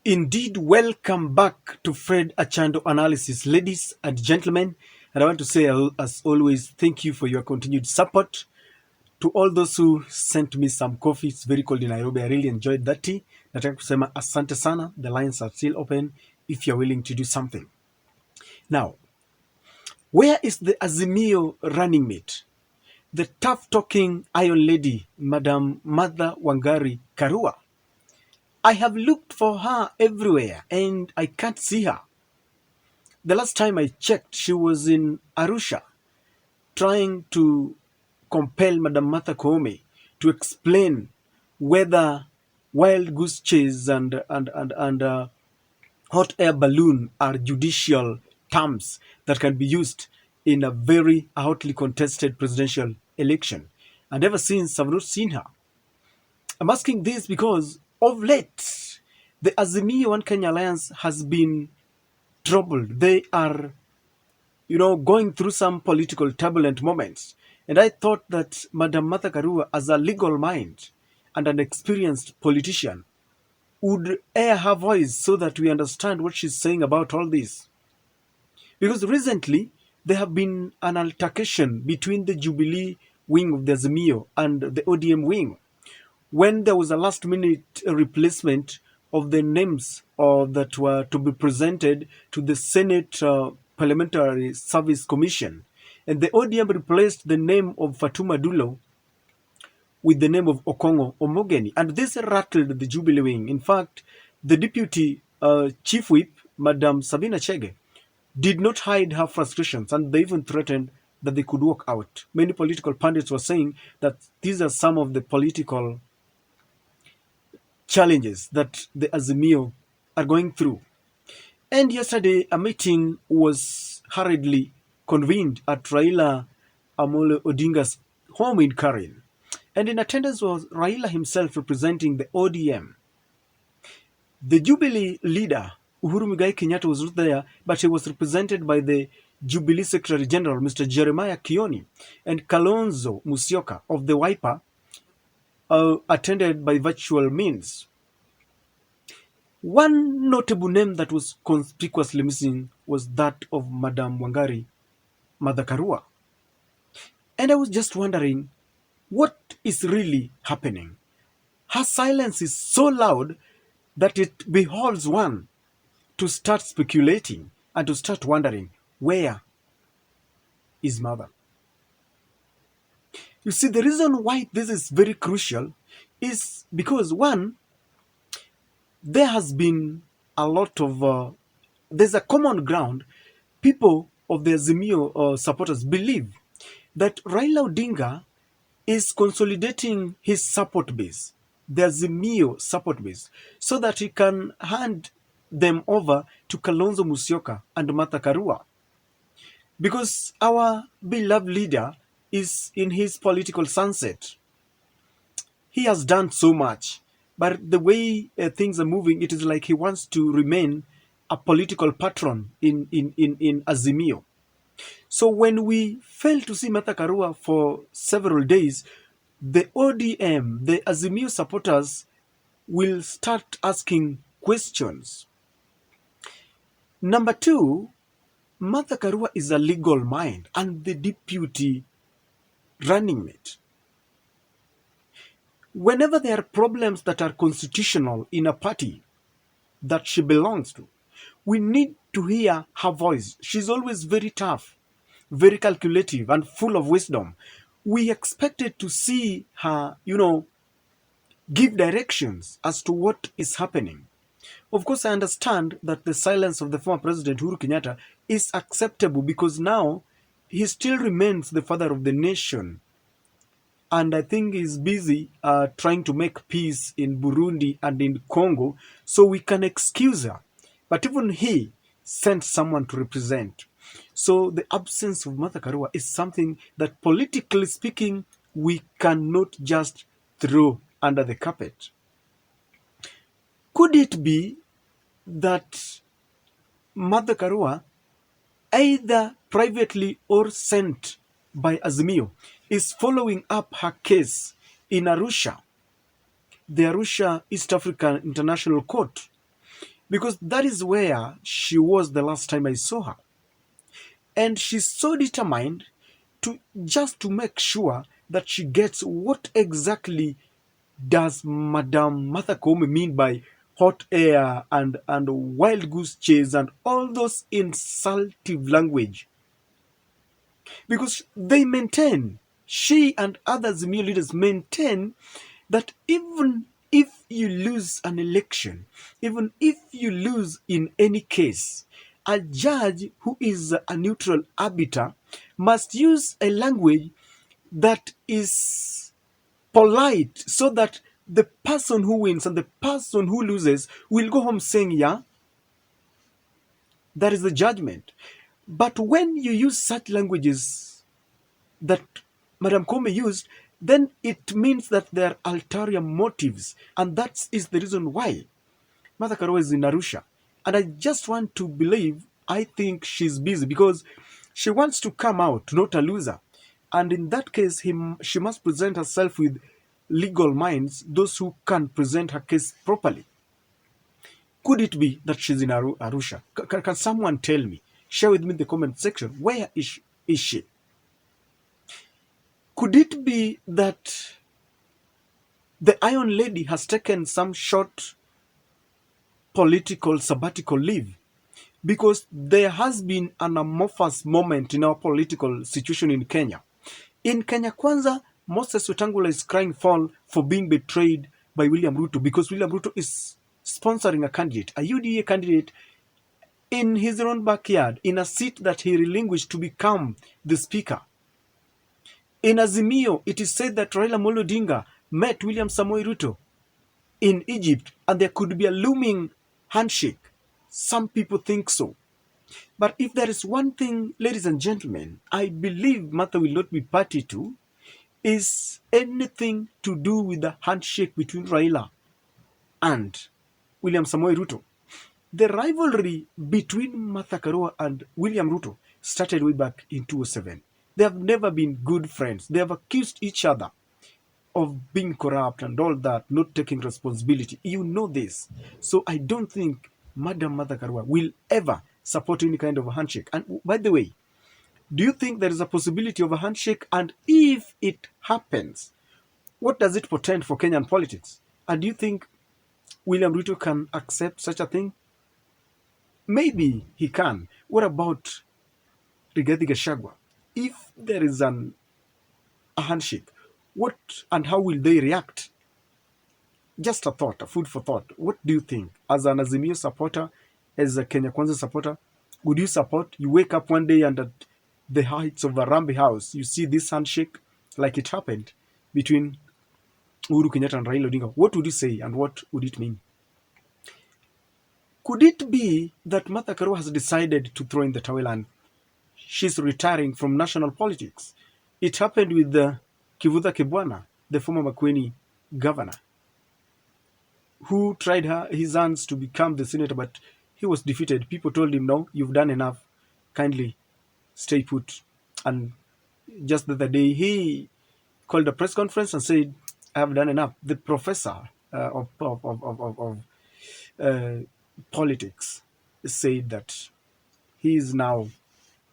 Indeed, welcome back to Fred Achando Analysis. Ladies and gentlemen, and I want to say, as always, thank you for your continued support. To all those who sent me some coffee, it's very cold in Nairobi. I really enjoyed that tea. Nataka kusema asante sana. The lines are still open if you're willing to do something. Now, where is the Azimio running mate? The tough-talking Iron Lady, Madam Martha Wangari Karua. I have looked for her everywhere and I can't see her. The last time I checked, she was in Arusha trying to compel Madam Martha Koome to explain whether wild goose chase and hot air balloon are judicial terms that can be used in a very hotly contested presidential election. And ever since, I've not seen her. I'm asking this because of late, the Azimio One Kenya Alliance has been troubled. They are going through some political turbulent moments. And I thought that Madam Martha Karua, as a legal mind and an experienced politician, would air her voice so that we understand what she's saying about all this. Because recently, there have been an altercation between the Jubilee wing of the Azimio and the ODM wing, when there was a last-minute replacement of the names that were to be presented to the Senate Parliamentary Service Commission. And the ODM replaced the name of Fatuma Dulo with the name of Okongo Omogeni. And this rattled the Jubilee wing. In fact, the deputy chief whip, Madam Sabina Chege, did not hide her frustrations, and they even threatened that they could walk out. Many political pundits were saying that these are some of the political challenges that the Azimio are going through. And yesterday, a meeting was hurriedly convened at Raila Amolo Odinga's home in Karen. And in attendance was Raila himself representing the ODM. The Jubilee leader, Uhuru Muigai Kenyatta, was not there, but he was represented by the Jubilee Secretary General, Mr. Jeremiah Kioni, and Kalonzo Musyoka of the Wiper attended by virtual means. One notable name that was conspicuously missing was that of Madam Wangari Martha Karua. And I was just wondering, what is really happening? Her silence is so loud that it beholds one to start speculating and to start wondering, where is Mother? You see, the reason why this is very crucial is because, one, there has been a lot of, there's a common ground. People of the Azimio supporters believe that Raila Odinga is consolidating his support base, the Azimio support base, so that he can hand them over to Kalonzo Musyoka and Martha Karua. Because our beloved leader is in his political sunset. He has done so much, but the way things are moving, it is like he wants to remain a political patron in Azimio. So when we fail to see Martha Karua for several days, the ODM, the Azimio supporters, will start asking questions. Number two, Martha Karua is a legal mind and the deputy running mate. Whenever there are problems that are constitutional in a party that she belongs to, we need to hear her voice. She's always very tough, very calculative, and full of wisdom. We expected to see her, give directions as to what is happening. Of course, I understand that the silence of the former president, Uhuru Kenyatta, is acceptable because now he still remains the father of the nation. And I think he's busy trying to make peace in Burundi and in Congo, so we can excuse her. But even he sent someone to represent. So the absence of Martha Karua is something that, politically speaking, we cannot just throw under the carpet. Could it be that Martha Karua, either privately or sent by Azimio, is following up her case in Arusha, the Arusha East African International Court? because that is where she was the last time I saw her. And she's so determined to just to make sure that she gets what exactly does Madame Martha Koome mean by hot air and wild goose chase and all those insultive language. Because they maintain, she and other Azimio leaders maintain that even if you lose an election, even if you lose in any case, a judge who is a neutral arbiter must use a language that is polite so that the person who wins and the person who loses will go home saying, yeah, that is the judgment. But when you use such languages that Madam Koome used, then it means that there are ulterior motives. And that is the reason why Martha Karua is in Arusha. And I just want to believe, I think she's busy because she wants to come out, not a loser. And in that case, she must present herself with legal minds, those who can present her case properly. Could it be that she's in Arusha? Can someone tell me? Share with me in the comment section. Where is she? Could it be that the Iron Lady has taken some short political sabbatical leave? Because there has been an amorphous moment in our political situation in Kenya. In Kenya Kwanza, Moses Wetangula is crying foul for being betrayed by William Ruto because William Ruto is sponsoring a candidate, a UDA candidate, in his own backyard, in a seat that he relinquished to become the speaker. In Azimio, it is said that Raila Amolo Odinga met William Samoei Ruto in Egypt and there could be a looming handshake. Some people think so. But if there is one thing, ladies and gentlemen, I believe Martha will not be party to, is anything to do with the handshake between Raila and William Samoei Ruto. The rivalry between Martha Karua and William Ruto started way back in 2007. They have never been good friends. They have accused each other of being corrupt and all that, not taking responsibility. You know this. So I don't think Madam Martha Karua will ever support any kind of a handshake. And by the way, do you think there is a possibility of a handshake? And if it happens, what does it portend for Kenyan politics? And do you think William Ruto can accept such a thing? Maybe he can. What about Rigathi Gachagua? If there is a handshake, what and how will they react? Just a thought, a food for thought. What do you think? As an Azimio supporter, as a Kenya Kwanza supporter, would you support? You wake up one day and at the heights of a Rambi house, you see this handshake like it happened between Uhuru Kenyatta and Raila Odinga. What would you say and what would it mean? Could it be that Martha Karua has decided to throw in the towel and she's retiring from national politics? It happened with Kivutha Kibwana, the former Makueni governor, who tried his hands to become the senator, but he was defeated. People told him, no, you've done enough. Kindly stay put. And just the other day, he called a press conference and said, I have done enough. The professor of politics said that he is now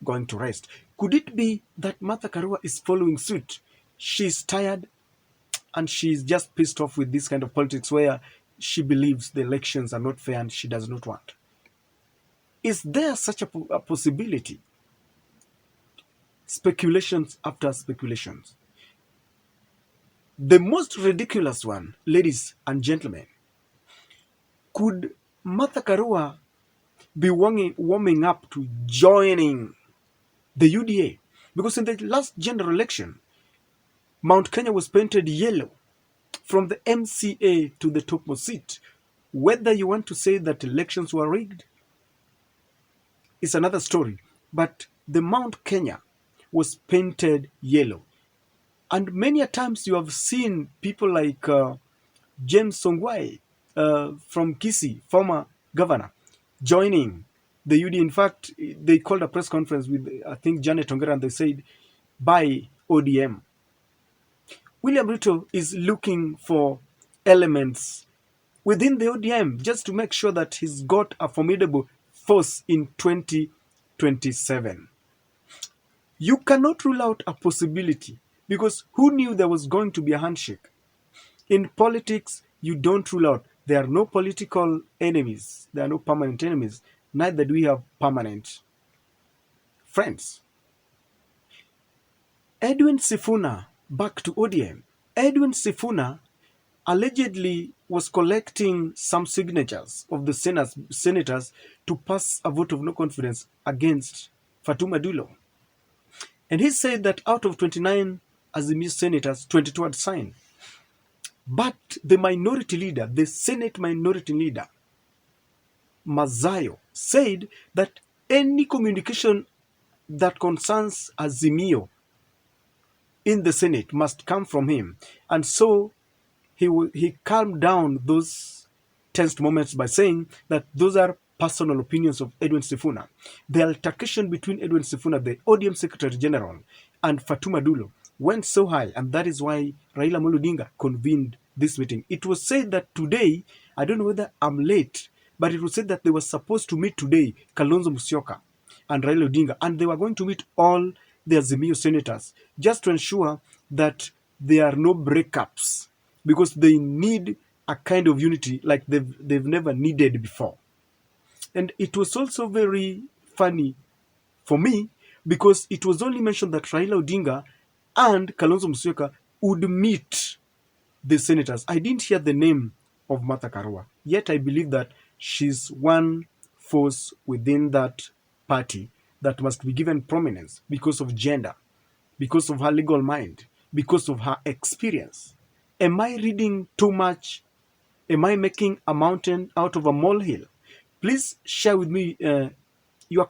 going to rest. Could it be that Martha Karua is following suit? She's tired and she's just pissed off with this kind of politics where she believes the elections are not fair and she does not want. Is there such a possibility? Speculations after speculations. The most ridiculous one, ladies and gentlemen, could Martha Karua be warming up to joining the UDA? Because in the last general election, Mount Kenya was painted yellow from the MCA to the topmost seat. Whether you want to say that elections were rigged is another story. But the Mount Kenya was painted yellow. And many a times you have seen people like James Songwai from Kisii, former governor, joining the UD. In fact, they called a press conference with, I think, Janet Ongera, and they said, buy ODM. William Ruto is looking for elements within the ODM just to make sure that he's got a formidable force in 2027. You cannot rule out a possibility because who knew there was going to be a handshake? In politics, you don't rule out. There are no political enemies. There are no permanent enemies. Neither do we have permanent friends. Edwin Sifuna, back to ODM. Edwin Sifuna allegedly was collecting some signatures of the senators to pass a vote of no confidence against Fatuma Dulo. And he said that out of 29 Azimio senators, 22 had signed. But the minority leader, the Senate minority leader, Mazayo, said that any communication that concerns Azimio in the Senate must come from him. And so he calmed down those tensed moments by saying that those are personal opinions of Edwin Sifuna. The altercation between Edwin Sifuna, the ODM Secretary General, and Fatuma Dulo went so high, and that is why Raila Amolo Odinga convened this meeting. It was said that today, I don't know whether I'm late, but it was said that they were supposed to meet today, Kalonzo Musyoka and Raila Odinga, and they were going to meet all the Azimio senators just to ensure that there are no breakups, because they need a kind of unity like they've never needed before. And it was also very funny for me because it was only mentioned that Raila Odinga and Kalonzo Musyoka would meet the senators. I didn't hear the name of Martrha Karua, yet I believe that she's one force within that party that must be given prominence because of gender, because of her legal mind, because of her experience. Am I reading too much? Am I making a mountain out of a molehill? Please share with me your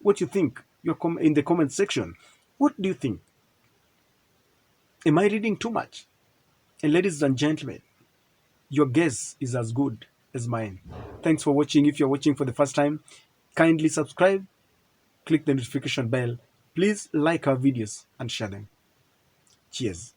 what you think in the comment section. What do you think? Am I reading too much? And ladies and gentlemen, your guess is as good as mine. Thanks for watching. If you're watching for the first time, kindly subscribe, click the notification bell. Please like our videos and share them. Cheers.